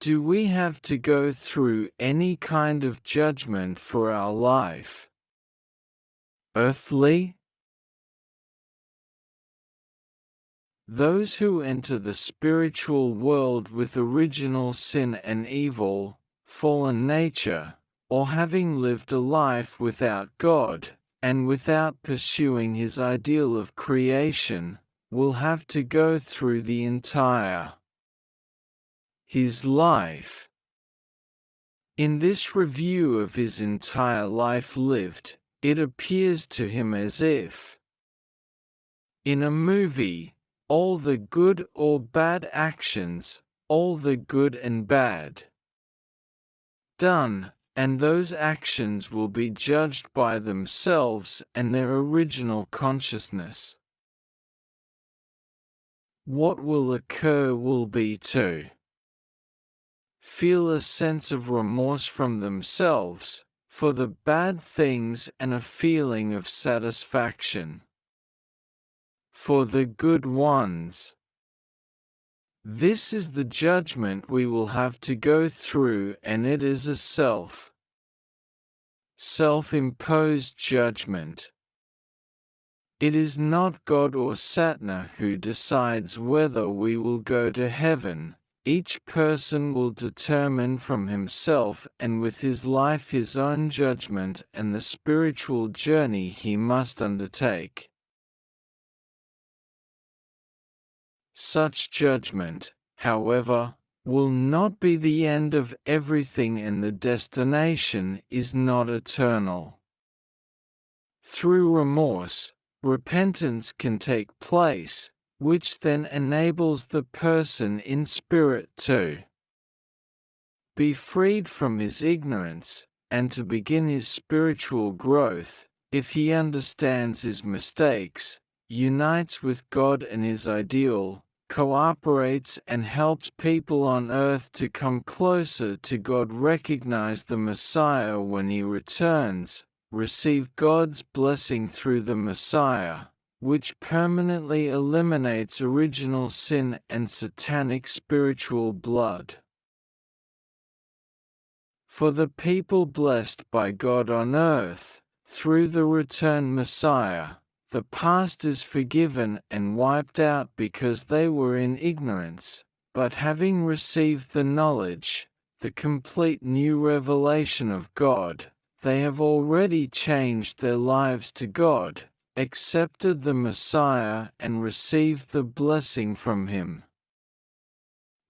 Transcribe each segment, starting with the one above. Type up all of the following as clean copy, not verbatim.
Do we have to go through any kind of judgment for our life? Earthly? Those who enter the spiritual world with original sin and evil, fallen nature, or having lived a life without God, and without pursuing His ideal of creation, will have to go through the entire His life. In this review of his entire life lived, it appears to him as if, in a movie, all the good or bad actions, all the good and bad done, and those actions will be judged by themselves and their original consciousness. What will occur will be to feel a sense of remorse from themselves for the bad things and a feeling of satisfaction for the good ones. This is the judgment we will have to go through, and it is a self-imposed judgment. It is not God or Satna who decides whether we will go to heaven. Each person will determine from himself and with his life his own judgment and the spiritual journey he must undertake. Such judgment, however, will not be the end of everything, and the destination is not eternal. Through remorse, repentance can take place, which then enables the person in spirit to be freed from his ignorance, and to begin his spiritual growth. If he understands his mistakes, unites with God and his ideal, cooperates and helps people on earth to come closer to God, recognize the Messiah when he returns, receive God's blessing through the Messiah, which permanently eliminates original sin and satanic spiritual blood. For the people blessed by God on earth, through the returned Messiah, the past is forgiven and wiped out because they were in ignorance, but having received the knowledge, the complete new revelation of God, they have already changed their lives to God, accepted the Messiah and received the blessing from him.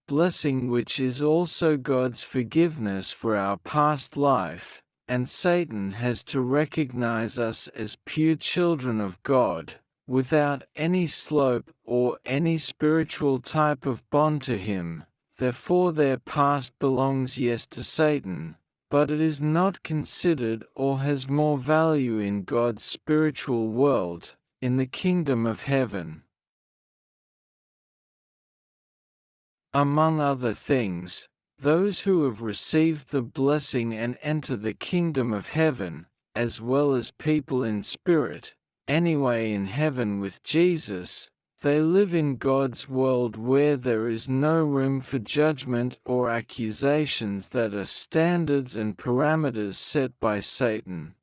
Blessing which is also God's forgiveness for our past life, and Satan has to recognize us as pure children of God, without any slope or any spiritual type of bond to him. Therefore their past belongs yes to Satan, but it is not considered or has more value in God's spiritual world, in the kingdom of heaven. Among other things, those who have received the blessing and enter the kingdom of heaven, as well as people in spirit, anyway in heaven with Jesus, they live in God's world where there is no room for judgment or accusations that are standards and parameters set by Satan.